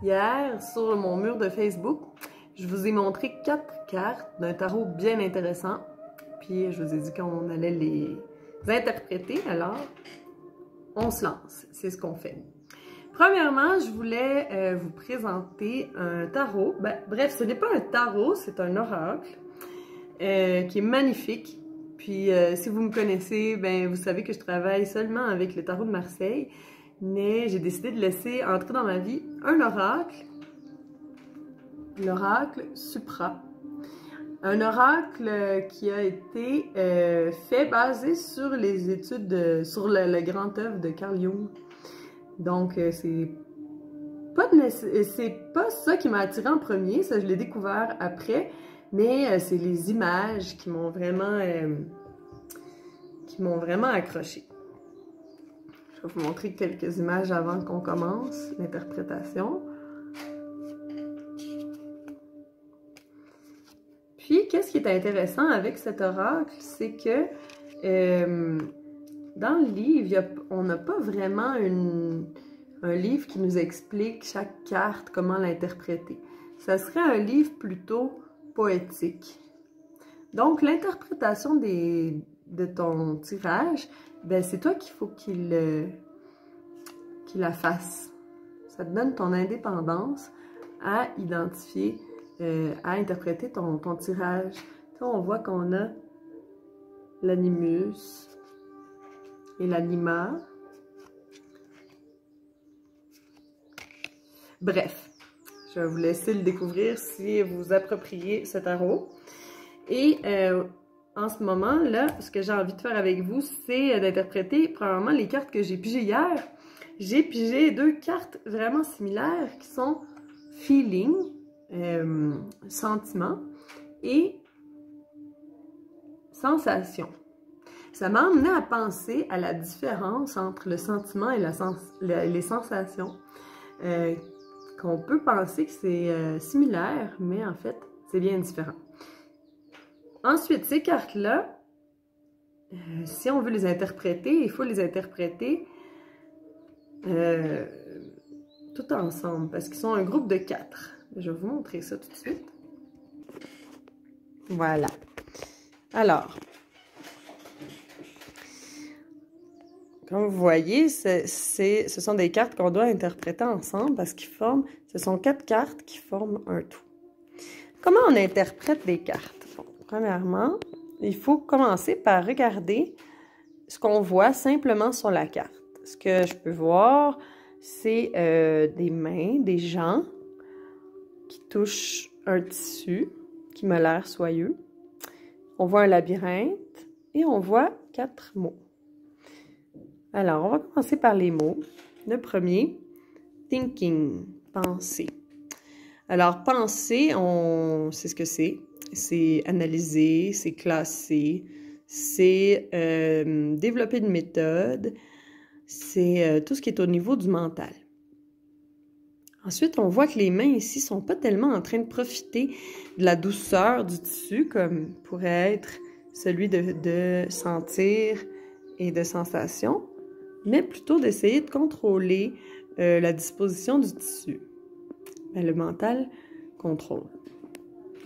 Hier, sur mon mur de Facebook, je vous ai montré 4 cartes d'un tarot bien intéressant. Puis je vous ai dit qu'on allait les interpréter, alors on se lance. C'est ce qu'on fait. Premièrement, je voulais vous présenter un tarot. Bref, ce n'est pas un tarot, c'est un oracle qui est magnifique. Puis si vous me connaissez, vous savez que je travaille seulement avec le tarot de Marseille. Mais j'ai décidé de laisser entrer dans ma vie un oracle, l'oracle Supra. Un oracle qui a été fait basé sur les études, sur le grand œuvre de Carl Jung. Donc, c'est pas ça qui m'a attiré en premier, ça je l'ai découvert après, mais c'est les images qui m'ont vraiment accroché. Je vais vous montrer quelques images avant qu'on commence l'interprétation. Puis, qu'est-ce qui est intéressant avec cet oracle, c'est que dans le livre, on n'a pas vraiment un livre qui nous explique chaque carte, comment l'interpréter. Ça serait un livre plutôt poétique. Donc, l'interprétation de ton tirage, c'est toi qu'il faut qu'il la fasse. Ça te donne ton indépendance à identifier, à interpréter ton tirage. Là, on voit qu'on a l'animus et l'anima. Bref, je vais vous laisser le découvrir si vous vous appropriez ce tarot. Et en ce moment-là, ce que j'ai envie de faire avec vous, c'est d'interpréter probablement les cartes que j'ai pigées hier. J'ai pigé 2 cartes vraiment similaires qui sont feeling, sentiment et sensation. Ça m'a amené à penser à la différence entre le sentiment et les sensations. Qu'on peut penser que c'est similaire, mais en fait, c'est bien différent. Ensuite, ces cartes-là, si on veut les interpréter, il faut les interpréter tout ensemble, parce qu'ils sont un groupe de 4. Je vais vous montrer ça tout de suite. Voilà. Alors, comme vous voyez, ce sont des cartes qu'on doit interpréter ensemble parce qu'ils forment, ce sont 4 cartes qui forment un tout. Comment on interprète des cartes? Bon, premièrement, il faut commencer par regarder ce qu'on voit simplement sur la carte. Ce que je peux voir, c'est des mains, des gens qui touchent un tissu qui m'a l'air soyeux. On voit un labyrinthe et on voit 4 mots. Alors, on va commencer par les mots. Le premier, thinking, penser. Alors, penser, on sait ce que c'est. C'est analyser, c'est classer, c'est développer une méthode, c'est tout ce qui est au niveau du mental. Ensuite, on voit que les mains ici sont pas tellement en train de profiter de la douceur du tissu, comme pourrait être celui de sentir et de sensation, mais plutôt d'essayer de contrôler la disposition du tissu. Le mental contrôle.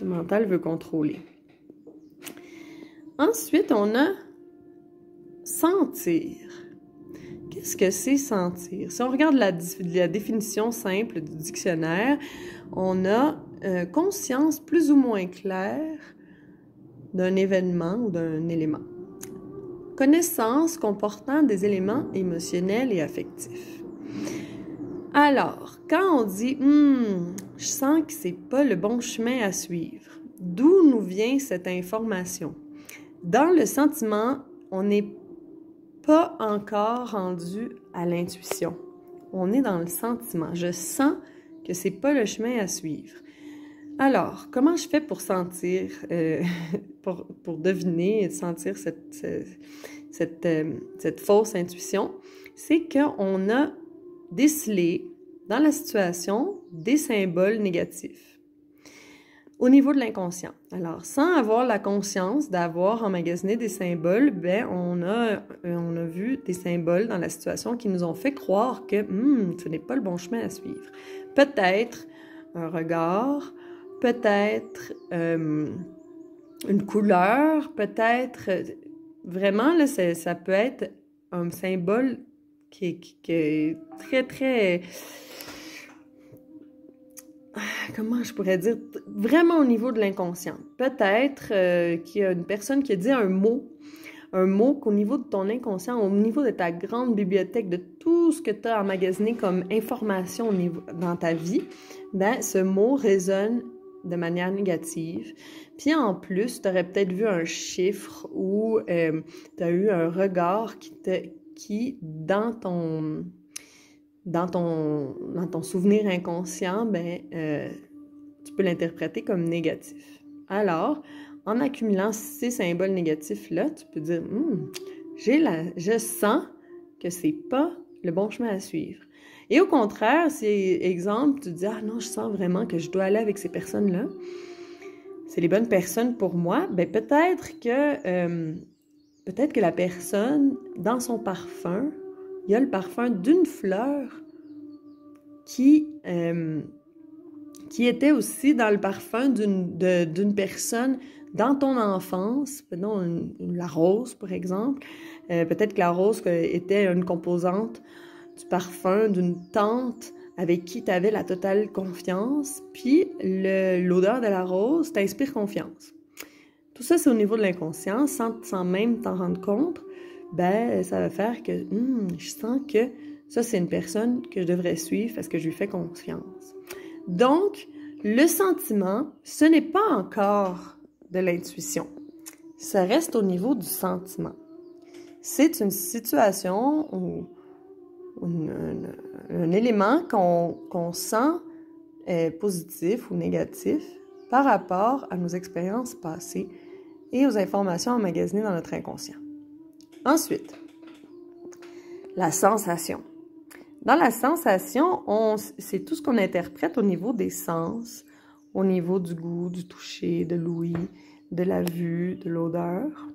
Le mental veut contrôler. Ensuite, on a sentir. Qu'est-ce que c'est sentir? Si on regarde la définition simple du dictionnaire, on a conscience plus ou moins claire d'un événement ou d'un élément. Connaissance comportant des éléments émotionnels et affectifs. Alors, quand on dit « je sens que c'est pas le bon chemin à suivre », d'où nous vient cette information? Dans le sentiment, on n'est pas encore rendu à l'intuition. On est dans le sentiment. Je sens que c'est pas le chemin à suivre. Alors, comment je fais pour sentir, pour deviner et sentir cette fausse intuition? C'est qu'on a décelé dans la situation des symboles négatifs. au niveau de l'inconscient. Alors, sans avoir la conscience d'avoir emmagasiné des symboles, ben, on a vu des symboles dans la situation qui nous ont fait croire que ce n'est pas le bon chemin à suivre. Peut-être un regard, peut-être une couleur, peut-être... Vraiment, là, ça peut être un symbole qui est très, très... Comment je pourrais dire? Vraiment au niveau de l'inconscient. Peut-être qu'il y a une personne qui a dit un mot qu'au niveau de ton inconscient, au niveau de ta grande bibliothèque, de tout ce que tu as emmagasiné comme information dans ta vie, ben, ce mot résonne de manière négative. Puis en plus, tu aurais peut-être vu un chiffre ou tu as eu un regard qui dans ton souvenir inconscient, ben, tu peux l'interpréter comme négatif. Alors, en accumulant ces symboles négatifs-là, tu peux dire je sens que c'est pas le bon chemin à suivre. Et au contraire, si, exemple, tu dis ah non, je sens vraiment que je dois aller avec ces personnes-là, c'est les bonnes personnes pour moi, ben peut-être que la personne, dans son parfum, il y a le parfum d'une fleur qui était aussi dans le parfum d'une personne dans ton enfance, la rose, par exemple. Peut-être que la rose était une composante du parfum d'une tante avec qui tu avais la totale confiance, puis l'odeur de la rose t'inspire confiance. Tout ça, c'est au niveau de l'inconscient, sans même t'en rendre compte, ben, ça va faire que je sens que ça, c'est une personne que je devrais suivre parce que je lui fais confiance. Donc, le sentiment, ce n'est pas encore de l'intuition. Ça reste au niveau du sentiment. C'est une situation ou un élément qu'on sent positif ou négatif par rapport à nos expériences passées et aux informations emmagasinées dans notre inconscient. Ensuite, la sensation. Dans la sensation, c'est tout ce qu'on interprète au niveau des sens, au niveau du goût, du toucher, de l'ouïe, de la vue, de l'odeur.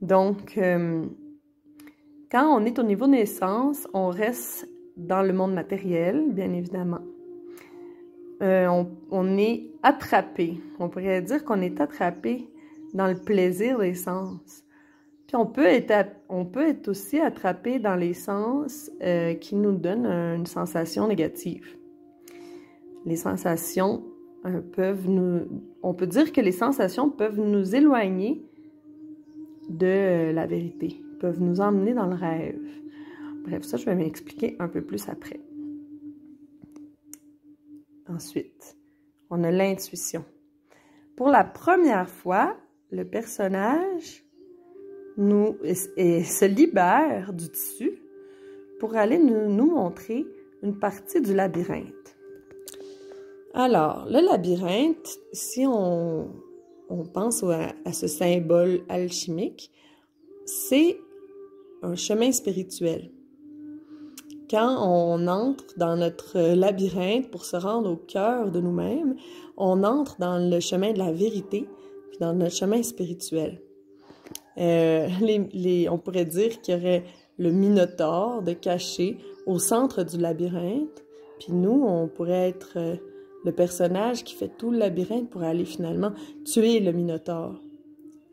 Donc, quand on est au niveau des sens, on reste dans le monde matériel, bien évidemment. On est attrapé. On pourrait dire qu'on est attrapé dans le plaisir des sens. Puis on peut être aussi attrapé dans les sens qui nous donnent une sensation négative. Les sensations on peut dire que les sensations peuvent nous éloigner de la vérité, peuvent nous emmener dans le rêve. Bref, ça, je vais m'expliquer un peu plus après. Ensuite, on a l'intuition. Pour la première fois, le personnage se libère du tissu pour aller nous montrer une partie du labyrinthe. Alors, le labyrinthe, si on pense à ce symbole alchimique, c'est un chemin spirituel. Quand on entre dans notre labyrinthe pour se rendre au cœur de nous-mêmes, on entre dans le chemin de la vérité, puis dans notre chemin spirituel. On pourrait dire qu'il y aurait le Minotaure de caché au centre du labyrinthe, puis nous, on pourrait être le personnage qui fait tout le labyrinthe pour aller finalement tuer le Minotaure.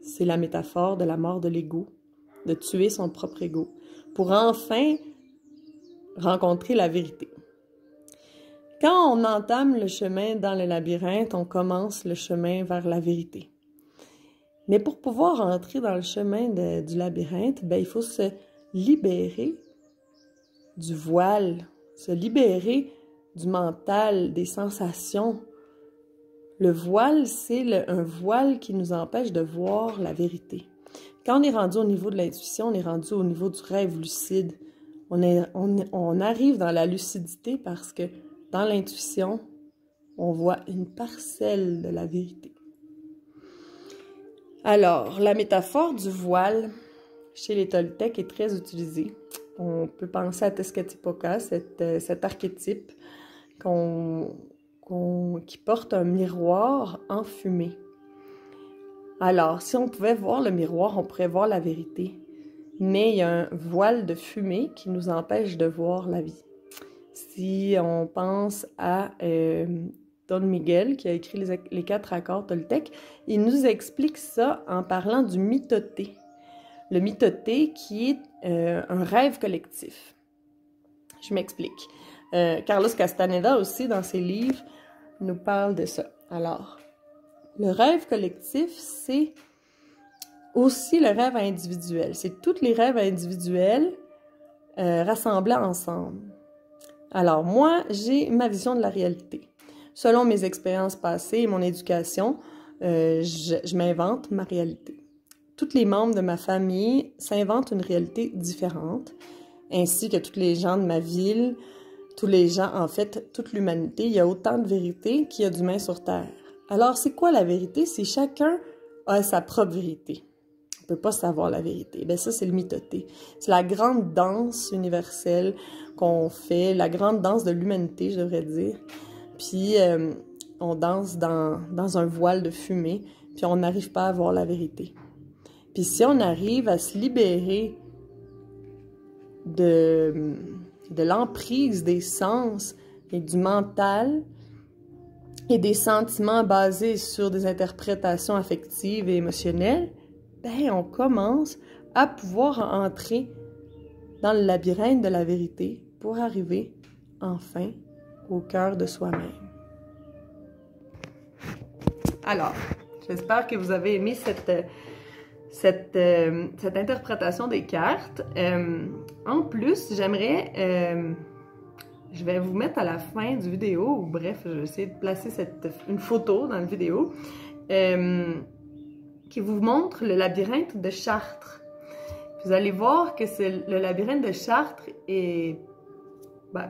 C'est la métaphore de la mort de l'ego, de tuer son propre ego, pour enfin rencontrer la vérité. Quand on entame le chemin dans le labyrinthe, on commence le chemin vers la vérité. Mais pour pouvoir entrer dans le chemin du labyrinthe, ben, il faut se libérer du voile, se libérer du mental, des sensations. Le voile, c'est un voile qui nous empêche de voir la vérité. Quand on est rendu au niveau de l'intuition, on est rendu au niveau du rêve lucide. On arrive dans la lucidité parce que dans l'intuition, on voit une parcelle de la vérité. Alors, la métaphore du voile chez les Toltecs est très utilisée. On peut penser à Tezcatlipoca, cet archétype qu'on qui porte un miroir en fumée. Alors, si on pouvait voir le miroir, on pourrait voir la vérité. Mais il y a un voile de fumée qui nous empêche de voir la vie. Si on pense à Don Miguel, qui a écrit les 4 accords Toltec, il nous explique ça en parlant du mitoté. Le mitoté qui est un rêve collectif. Je m'explique. Carlos Castaneda aussi, dans ses livres, nous parle de ça. Alors, le rêve collectif, c'est aussi le rêve individuel. C'est tous les rêves individuels rassemblés ensemble. Alors, moi, j'ai ma vision de la réalité. Selon mes expériences passées et mon éducation, je m'invente ma réalité. Tous les membres de ma famille s'inventent une réalité différente, ainsi que tous les gens de ma ville, tous les gens, en fait, toute l'humanité. Il y a autant de vérité qu'il y a d'humains sur Terre. Alors, c'est quoi la vérité? C'est chacun a sa propre vérité. On ne peut pas savoir la vérité. Bien, ça, c'est le mitoté. C'est la grande danse universelle qu'on fait, la grande danse de l'humanité, je devrais dire. Puis, on danse dans un voile de fumée, puis on n'arrive pas à voir la vérité. Puis si on arrive à se libérer de l'emprise des sens et du mental et des sentiments basés sur des interprétations affectives et émotionnelles, ben on commence à pouvoir entrer dans le labyrinthe de la vérité pour arriver enfin au cœur de soi-même. Alors, j'espère que vous avez aimé cette interprétation des cartes. En plus, j'aimerais... je vais vous mettre à la fin du vidéo, ou bref, je vais essayer de placer une photo dans la vidéo, qui vous montre le labyrinthe de Chartres. Vous allez voir que le labyrinthe de Chartres est,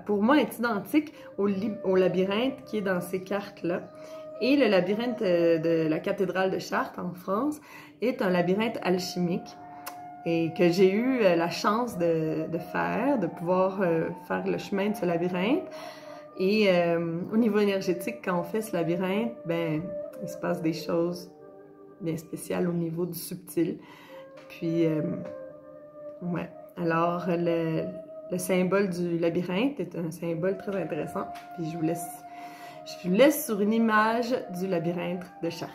pour moi, est identique au labyrinthe qui est dans ces cartes-là. Et le labyrinthe de la cathédrale de Chartres en France est un labyrinthe alchimique et que j'ai eu la chance de faire, de pouvoir faire le chemin de ce labyrinthe. Et au niveau énergétique, quand on fait ce labyrinthe, ben, il se passe des choses bien spéciales au niveau du subtil. Puis, ouais. Alors, le symbole du labyrinthe est un symbole très intéressant. Puis, je vous laisse sur une image du labyrinthe de Chartres.